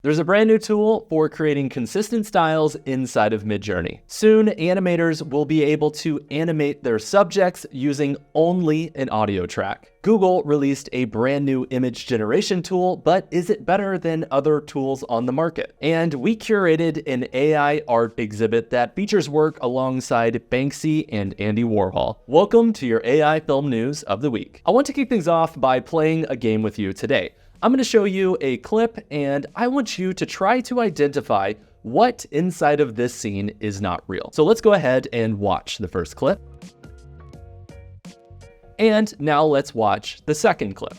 There's a brand new tool for creating consistent styles inside of Midjourney. Soon, animators will be able to animate their subjects using only an audio track. Google released a brand new image generation tool, but is it better than other tools on the market? And we curated an AI art exhibit that features work alongside Banksy and Andy Warhol. Welcome to your AI film news of the week. I want to kick things off by playing a game with you today. I'm going to show you a clip, and I want you to try to identify what inside of this scene is not real. So let's go ahead and watch the first clip. And now let's watch the second clip.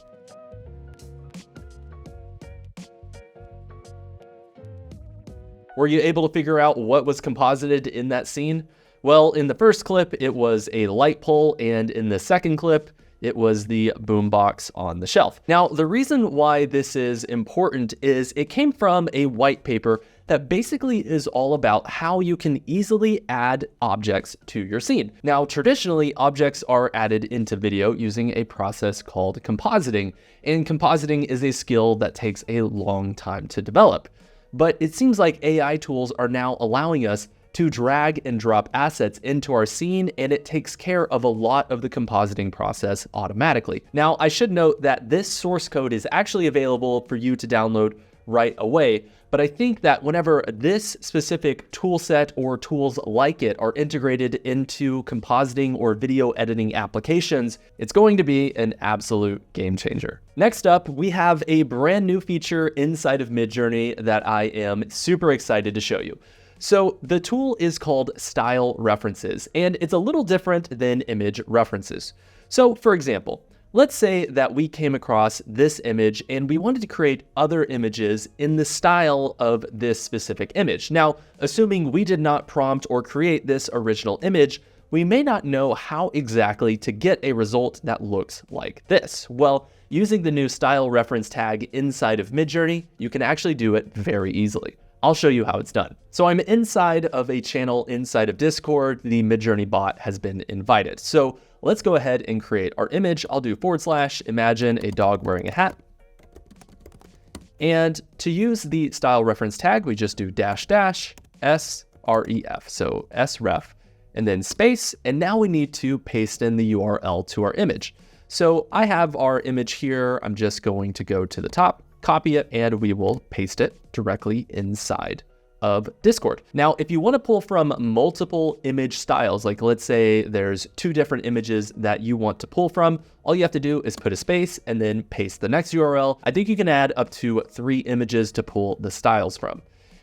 Were you able to figure out what was composited in that scene? Well, in the first clip, it was a light pole, and in the second clip, it was the boombox on the shelf. Now, the reason why this is important is it came from a white paper that basically is all about how you can easily add objects to your scene. Now, traditionally, objects are added into video using a process called compositing, and compositing is a skill that takes a long time to develop. But it seems like AI tools are now allowing us to drag and drop assets into our scene, and it takes care of a lot of the compositing process automatically. Now, I should note that this source code is actually available for you to download right away, but I think that whenever this specific tool set or tools like it are integrated into compositing or video editing applications, it's going to be an absolute game changer. Next up, we have a brand new feature inside of Midjourney that I am super excited to show you. So the tool is called Style References, and it's a little different than image references. So for example, let's say that we came across this image and we wanted to create other images in the style of this specific image. Now, assuming we did not prompt or create this original image, we may not know how exactly to get a result that looks like this. Well, using the new Style Reference tag inside of Midjourney, you can actually do it very easily. I'll show you how it's done. So I'm inside of a channel inside of Discord. The Midjourney bot has been invited. So let's go ahead and create our image. I'll do / imagine a dog wearing a hat. And to use the style reference tag, we just do -- sref, so sref, and then space. And now we need to paste in the URL to our image. So I have our image here. I'm just going to go to the top, copy it, and we will paste it directly inside of Discord. Now, if you want to pull from multiple image styles, like let's say there's 2 different images that you want to pull from, all you have to do is put a space and then paste the next URL. I think you can add up to 3 images to pull the styles from.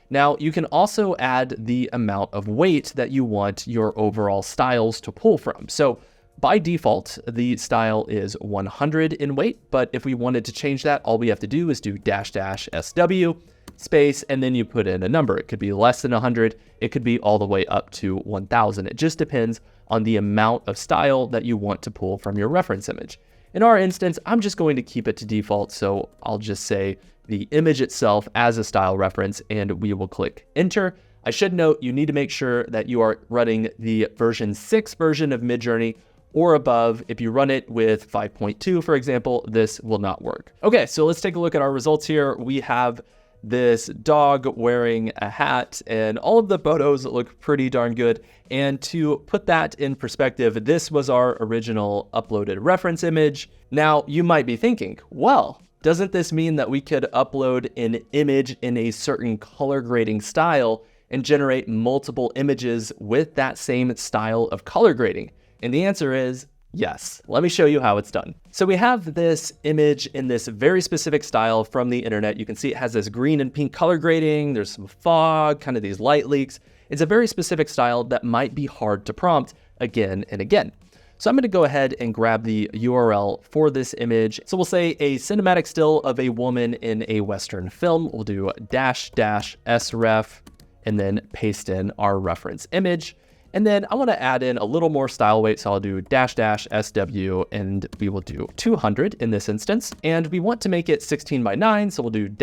Now, you can also add the amount of weight that you want your overall styles to pull from. So by default, the style is 100 in weight, but if we wanted to change that, all we have to do is do -- SW, space, and then you put in a number. It could be less than 100, it could be all the way up to 1000. It just depends on the amount of style that you want to pull from your reference image. In our instance, I'm just going to keep it to default, so I'll just say the image itself as a style reference, and we will click enter. I should note you need to make sure that you are running the version 6 version of Midjourney or above. If you run it with 5.2, for example, this will not work. Okay, so let's take a look at our results here. We have this dog wearing a hat, and all of the photos look pretty darn good. And to put that in perspective, this was our original uploaded reference image. Now, you might be thinking, well, doesn't this mean that we could upload an image in a certain color grading style and generate multiple images with that same style of color grading? And the answer is yes. Let me show you how it's done. So we have this image in this very specific style from the internet. You can see it has this green and pink color grading. There's some fog, kind of these light leaks. It's a very specific style that might be hard to prompt again and again. So I'm going to go ahead and grab the URL for this image. So we'll say a cinematic still of a woman in a Western film. We'll do -- sref and then paste in our reference image. And then I want to add in a little more style weight, so I'll do -- SW, and we will do 200 in this instance. And we want to make it 16:9, so we'll do --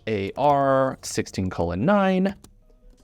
AR 16:9,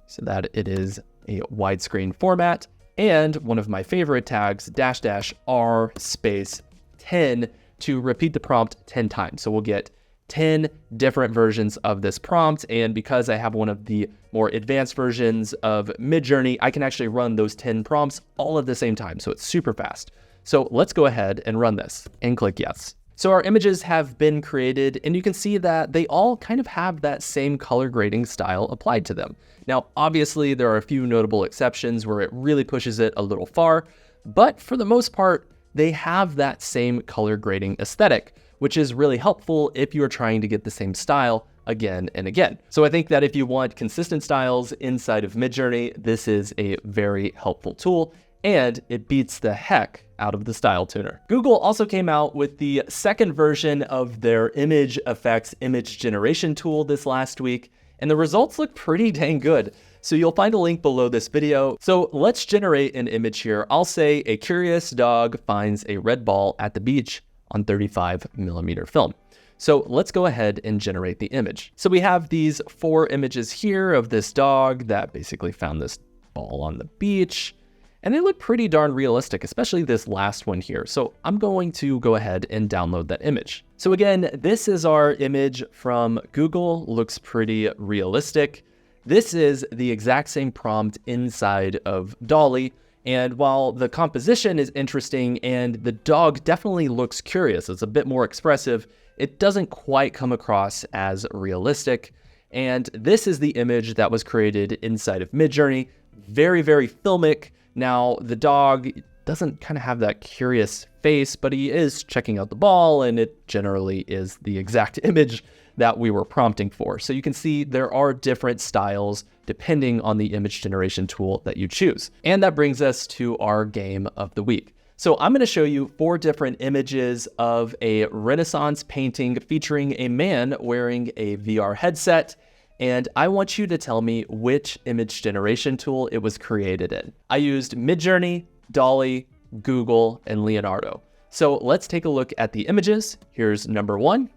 so that it is a widescreen format. And one of my favorite tags, -- R space 10, to repeat the prompt 10 times. So we'll get 10 different versions of this prompt. And because I have one of the more advanced versions of Midjourney, I can actually run those 10 prompts all at the same time. So it's super fast. So let's go ahead and run this and click yes. So our images have been created, and you can see that they all kind of have that same color grading style applied to them. Now, obviously, there are a few notable exceptions where it really pushes it a little far, but for the most part, they have that same color grading aesthetic, which is really helpful if you are trying to get the same style again and again. So I think that if you want consistent styles inside of Midjourney, this is a very helpful tool, and it beats the heck out of the style tuner. Google also came out with the second version of their image effects image generation tool this last week, and the results look pretty dang good. So you'll find a link below this video. So let's generate an image here. I'll say a curious dog finds a red ball at the beach on 35mm film. So let's go ahead and generate the image. So we have these 4 images here of this dog that basically found this ball on the beach. And they look pretty darn realistic, especially this last one here. So I'm going to go ahead and download that image. So again, this is our image from Google. Looks pretty realistic. This is the exact same prompt inside of DALL-E. And while the composition is interesting and the dog definitely looks curious, it's a bit more expressive, it doesn't quite come across as realistic. And this is the image that was created inside of Midjourney. Very, very filmic. Now, the dog doesn't kind of have that curious face, but he is checking out the ball, and it generally is the exact image that we were prompting for. So you can see there are different styles depending on the image generation tool that you choose. And that brings us to our game of the week. So I'm going to show you 4 different images of a Renaissance painting featuring a man wearing a VR headset. And I want you to tell me which image generation tool it was created in. I used Midjourney, DALL-E, Google, and Leonardo. So let's take a look at the images. Here's number 1.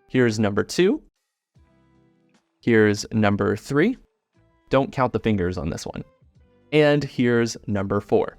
Here's number 2. Here's number 3. Don't count the fingers on this one. And here's number 4.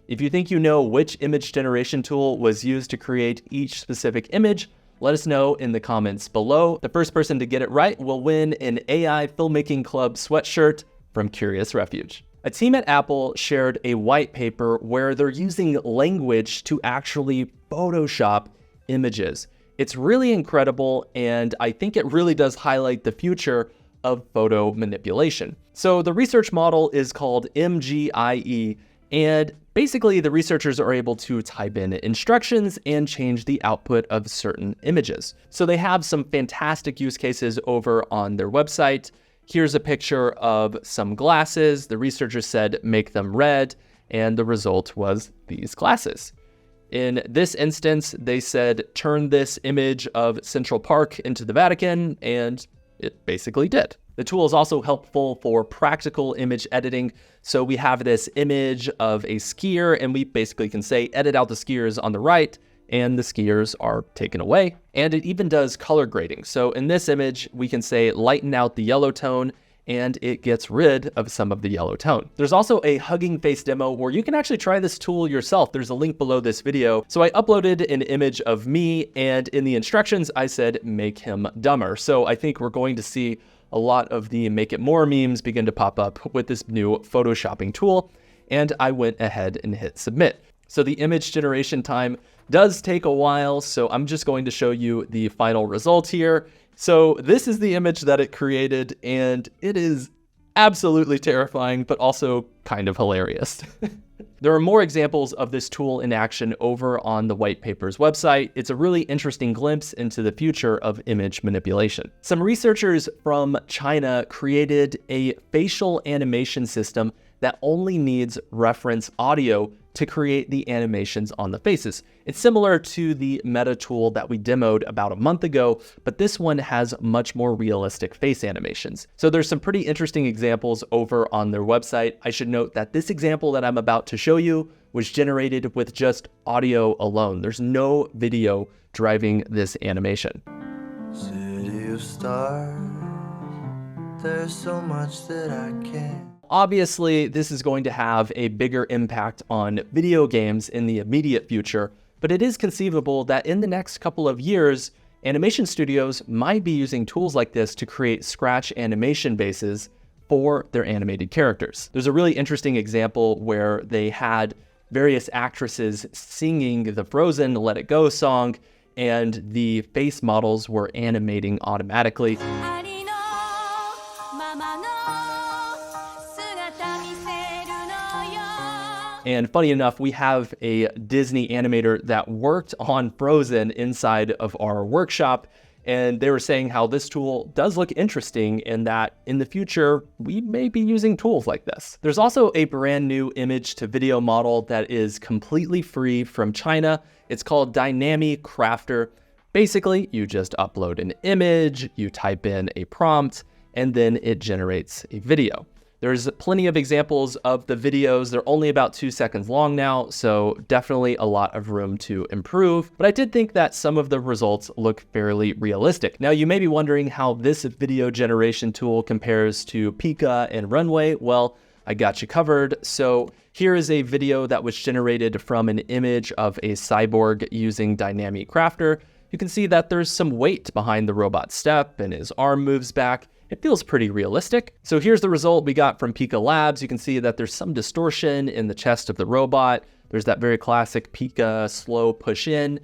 If you think you know which image generation tool was used to create each specific image, let us know in the comments below. The first person to get it right will win an AI Filmmaking Club sweatshirt from Curious Refuge. A team at Apple shared a white paper where they're using language to actually Photoshop images. It's really incredible, and I think it really does highlight the future of photo manipulation. So the research model is called MGIE, and basically the researchers are able to type in instructions and change the output of certain images. So they have some fantastic use cases over on their website. Here's a picture of some glasses. The researchers said, make them red, and the result was these glasses. In this instance, they said, turn this image of Central Park into the Vatican, and it basically did. The tool is also helpful for practical image editing. So we have this image of a skier, and we basically can say, edit out the skiers on the right, and the skiers are taken away. And it even does color grading. So in this image, we can say, lighten out the yellow tone, and it gets rid of some of the yellow tone. There's also a hugging face demo where you can actually try this tool yourself. There's a link below this video. So I uploaded an image of me, and in the instructions, I said, make him dumber. So I think we're going to see a lot of the make it more memes begin to pop up with this new photoshopping tool. And I went ahead and hit submit. So the image generation time does take a while. So I'm just going to show you the final result here. So this is the image that it created, and it is absolutely terrifying, but also kind of hilarious. There are more examples of this tool in action over on the white paper's website. It's a really interesting glimpse into the future of image manipulation. Some researchers from China created a facial animation system that only needs reference audio to create the animations on the faces. It's similar to the Meta tool that we demoed about a month ago, but this one has much more realistic face animations. So there's some pretty interesting examples over on their website. I should note that this example that I'm about to show you was generated with just audio alone. There's no video driving this animation. City of stars, there's so much that I can't. Obviously, this is going to have a bigger impact on video games in the immediate future, but it is conceivable that in the next couple of years, animation studios might be using tools like this to create scratch animation bases for their animated characters. There's a really interesting example where they had various actresses singing the Frozen Let It Go song, and the face models were animating automatically. And funny enough, we have a Disney animator that worked on Frozen inside of our workshop, and they were saying how this tool does look interesting and that in the future, we may be using tools like this. There's also a brand new image to video model that is completely free from China. It's called Dynamic Crafter. Basically, you just upload an image, you type in a prompt, and then it generates a video. There's plenty of examples of the videos. They're only about 2 seconds long now, so definitely a lot of room to improve. But I did think that some of the results look fairly realistic. Now, you may be wondering how this video generation tool compares to Pika and Runway. Well, I got you covered. So here is a video that was generated from an image of a cyborg using Dynamic Crafter. You can see that there's some weight behind the robot's step and his arm moves back. It feels pretty realistic. So here's the result we got from Pika Labs. You can see that there's some distortion in the chest of the robot. There's that very classic Pika slow push in.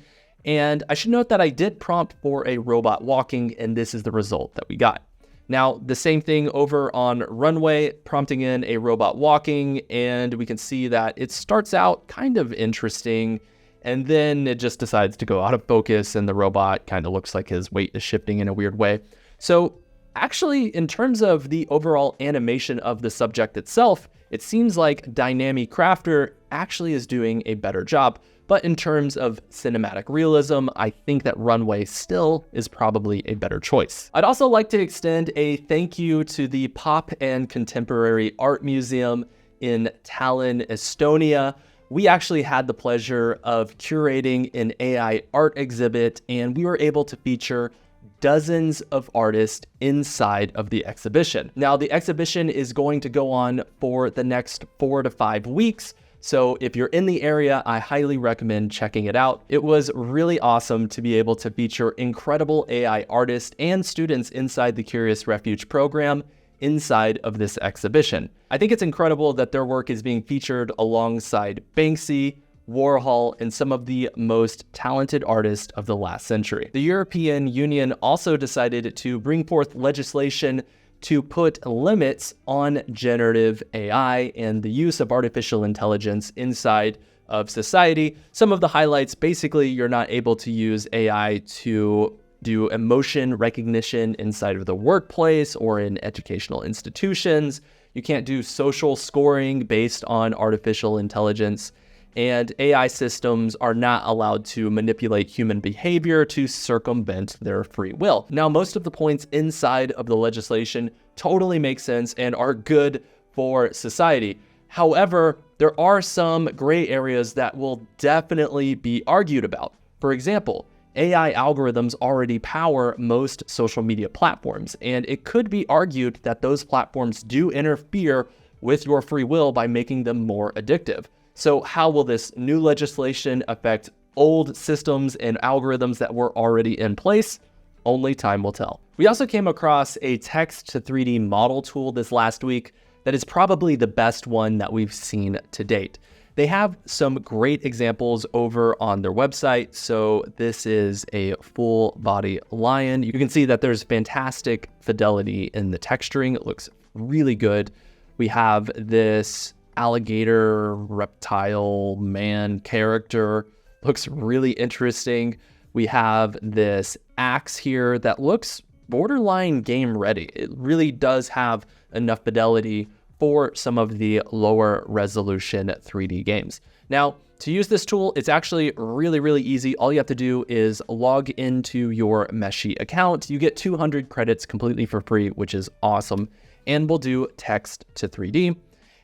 And I should note that I did prompt for a robot walking, and this is the result that we got. Now, the same thing over on Runway, prompting in a robot walking, and we can see that it starts out kind of interesting, and then it just decides to go out of focus, and the robot kind of looks like his weight is shifting in a weird way. So actually, in terms of the overall animation of the subject itself, it seems like Dynamic Crafter actually is doing a better job. But in terms of cinematic realism, I think that Runway still is probably a better choice. I'd also like to extend a thank you to the Pop and Contemporary Art Museum in Tallinn, Estonia. We actually had the pleasure of curating an AI art exhibit, and we were able to feature dozens of artists inside of the exhibition. Now, the exhibition is going to go on for the next 4 to 5 weeks. So if you're in the area, I highly recommend checking it out. It was really awesome to be able to feature incredible AI artists and students inside the Curious Refuge program inside of this exhibition. I think it's incredible that their work is being featured alongside Banksy, Warhol, and some of the most talented artists of the last century. The European Union also decided to bring forth legislation to put limits on generative AI and the use of artificial intelligence inside of society. Some of the highlights, basically, you're not able to use AI to do emotion recognition inside of the workplace or in educational institutions. You can't do social scoring based on artificial intelligence. And AI systems are not allowed to manipulate human behavior to circumvent their free will. Now, most of the points inside of the legislation totally make sense and are good for society. However, there are some gray areas that will definitely be argued about. For example, AI algorithms already power most social media platforms, and it could be argued that those platforms do interfere with your free will by making them more addictive. So how will this new legislation affect old systems and algorithms that were already in place? Only time will tell. We also came across a text to 3D model tool this last week that is probably the best one that we've seen to date. They have some great examples over on their website. So this is a full body lion. You can see that there's fantastic fidelity in the texturing. It looks really good. We have this alligator reptile man character, looks really interesting. We have this axe here that looks borderline game ready. It really does have enough fidelity for some of the lower resolution 3D games. Now, to use this tool, it's actually really easy. All you have to do is log into your Meshi account. You get 200 credits completely for free, which is awesome. And we'll do text to 3D.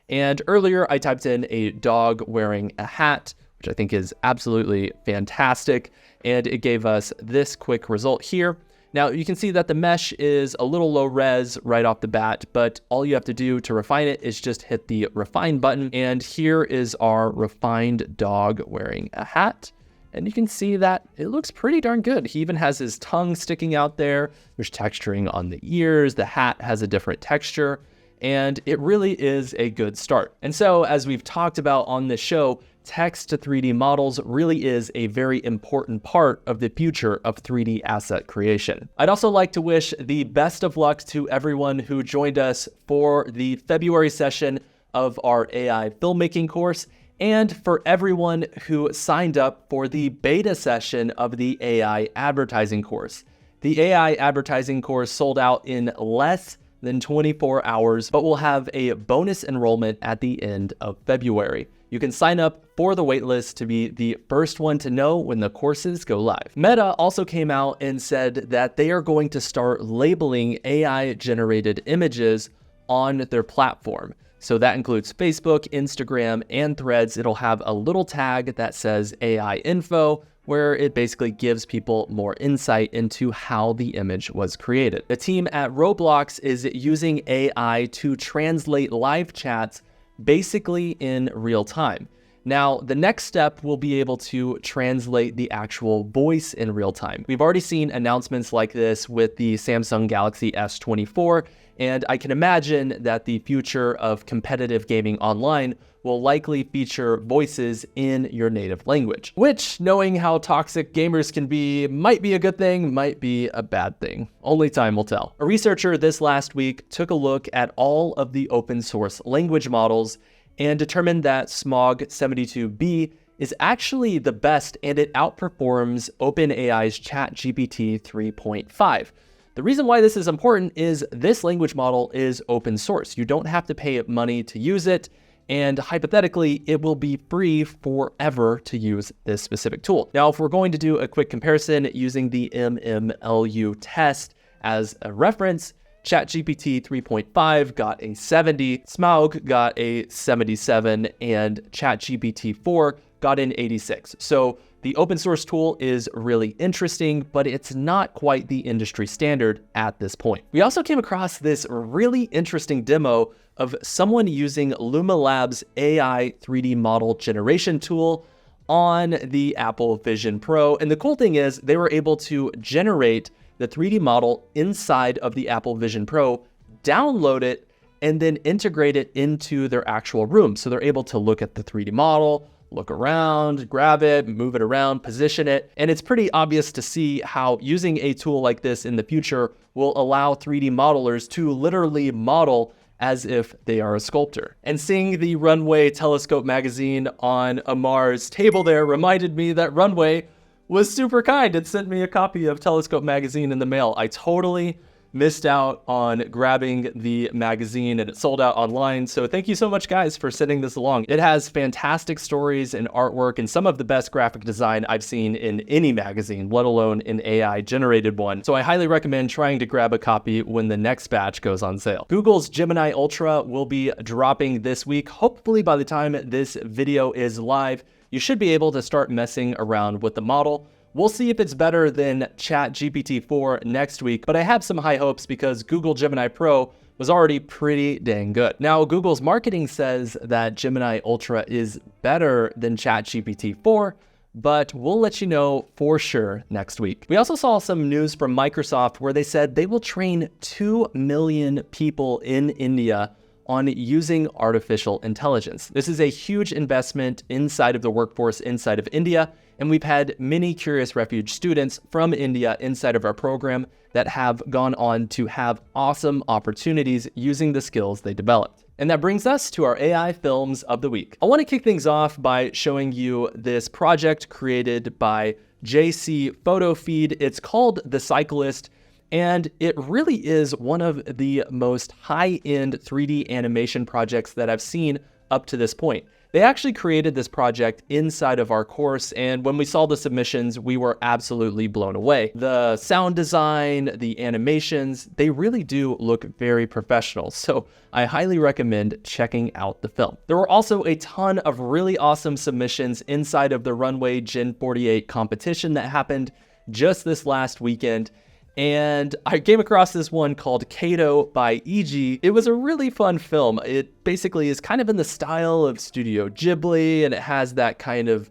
And earlier I typed in a dog wearing a hat, which I think is absolutely fantastic. And it gave us this quick result here. Now you can see that the mesh is a little low res right off the bat, but all you have to do to refine it is just hit the refine button. And here is our refined dog wearing a hat. and you can see that it looks pretty darn good. He even has his tongue sticking out there. There's texturing on the ears. The hat has a different texture, and it really is a good start. And so, as we've talked about on this show, text to 3D models really is a very important part of the future of 3D asset creation. I'd also like to wish the best of luck to everyone who joined us for the February session of our AI filmmaking course, and for everyone who signed up for the beta session of the AI advertising course. The AI advertising course sold out in less than 24 hours, but we'll have a bonus enrollment at the end of February. You can sign up for the waitlist to be the first one to know when the courses go live. Meta also came out and said that they are going to start labeling AI-generated images on their platform. So that includes Facebook, Instagram, and Threads. It'll have a little tag that says AI info, where it basically gives people more insight into how the image was created. The team at Roblox is using AI to translate live chats basically in real time. Now, the next step will be able to translate the actual voice in real time. We've already seen announcements like this with the Samsung Galaxy S24, and I can imagine that the future of competitive gaming online will likely feature voices in your native language, which, knowing how toxic gamers can be, might be a good thing, might be a bad thing. Only time will tell. A researcher this last week took a look at all of the open source language models and determined that Smog72B is actually the best, and it outperforms OpenAI's ChatGPT 3.5. The reason why this is important is this language model is open source. You don't have to pay money to use it, and hypothetically, it will be free forever to use this specific tool. Now, if we're going to do a quick comparison using the MMLU test as a reference, ChatGPT 3.5 got a 70, Smaug got a 77, and ChatGPT 4 got an 86. So the open source tool is really interesting, but it's not quite the industry standard at this point. We also came across this really interesting demo of someone using Luma Labs' AI 3D model generation tool on the Apple Vision Pro. And the cool thing is they were able to generate the 3D model inside of the Apple Vision Pro, download it, and then integrate it into their actual room. So they're able to look at the 3D model, look around, grab it, move it around, position it. And it's pretty obvious to see how using a tool like this in the future will allow 3D modelers to literally model as if they are a sculptor. And seeing the Runway telescope magazine on Amar's table there reminded me that Runway was super kind and sent me a copy of Telescope magazine in the mail. I totally missed out on grabbing the magazine, and it sold out online. So thank you so much, guys, for sending this along. It has fantastic stories and artwork and some of the best graphic design I've seen in any magazine, let alone an AI generated one. So I highly recommend trying to grab a copy when the next batch goes on sale. Google's Gemini Ultra will be dropping this week. Hopefully by the time this video is live, you should be able to start messing around with the model. We'll see if it's better than ChatGPT 4 next week, but I have some high hopes because Google Gemini Pro was already pretty dang good. Now, Google's marketing says that Gemini Ultra is better than ChatGPT 4, but we'll let you know for sure next week. We also saw some news from Microsoft where they said they will train 2 million people in India on using artificial intelligence. This is a huge investment inside of the workforce inside of India, and we've had many Curious Refuge students from India inside of our program that have gone on to have awesome opportunities using the skills they developed. And that brings us to our AI films of the week. I want to kick things off by showing you this project created by JC Photo Feed. It's called The Cyclist, and it really is one of the most high-end 3D animation projects that I've seen up to this point. They actually created this project inside of our course, and when we saw the submissions, we were absolutely blown away. The sound design, the animations, they really do look very professional, so I highly recommend checking out the film. There were also a ton of really awesome submissions inside of the Runway Gen 48 competition that happened just this last weekend. And I came across this one called Kaito by Eiji. It was a really fun film. It basically is kind of in the style of Studio Ghibli, and it has that kind of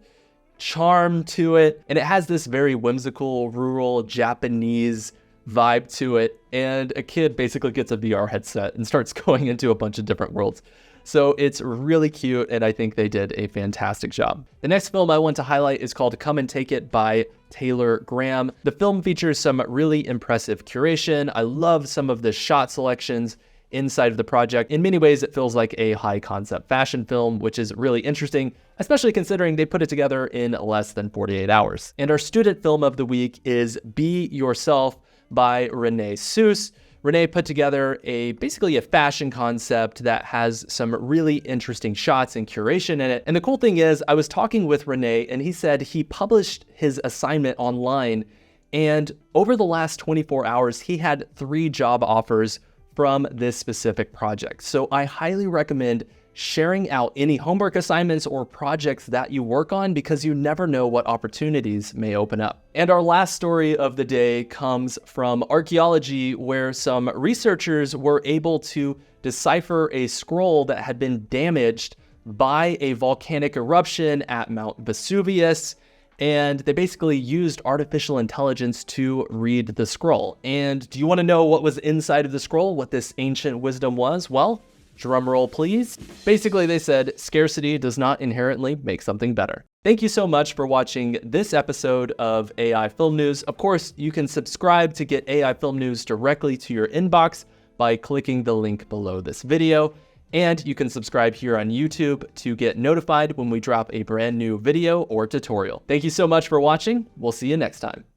charm to it, and it has this very whimsical, rural, Japanese vibe to it, and a kid basically gets a VR headset and starts going into a bunch of different worlds. So it's really cute, and I think they did a fantastic job. The next film I want to highlight is called Come and Take It by Taylor Grahm. The film features some really impressive curation. I love some of the shot selections inside of the project. In many ways, it feels like a high concept fashion film, which is really interesting, especially considering they put it together in less than 48 hours. And our student film of the week is Be Yourself by Rene Süss. Rene put together basically a fashion concept that has some really interesting shots and curation in it. And the cool thing is, I was talking with Rene and he said he published his assignment online, and over the last 24 hours, he had 3 job offers from this specific project. So I highly recommend sharing out any homework assignments or projects that you work on, because you never know what opportunities may open up. And our last story of the day comes from archaeology, where some researchers were able to decipher a scroll that had been damaged by a volcanic eruption at Mount Vesuvius. And they basically used artificial intelligence to read the scroll. And do you want to know what was inside of the scroll, what this ancient wisdom was? Well, drum roll, please. Basically, they said, scarcity does not inherently make something better. Thank you so much for watching this episode of AI Film News. Of course, you can subscribe to get AI Film News directly to your inbox by clicking the link below this video. And you can subscribe here on YouTube to get notified when we drop a brand new video or tutorial. Thank you so much for watching. We'll see you next time.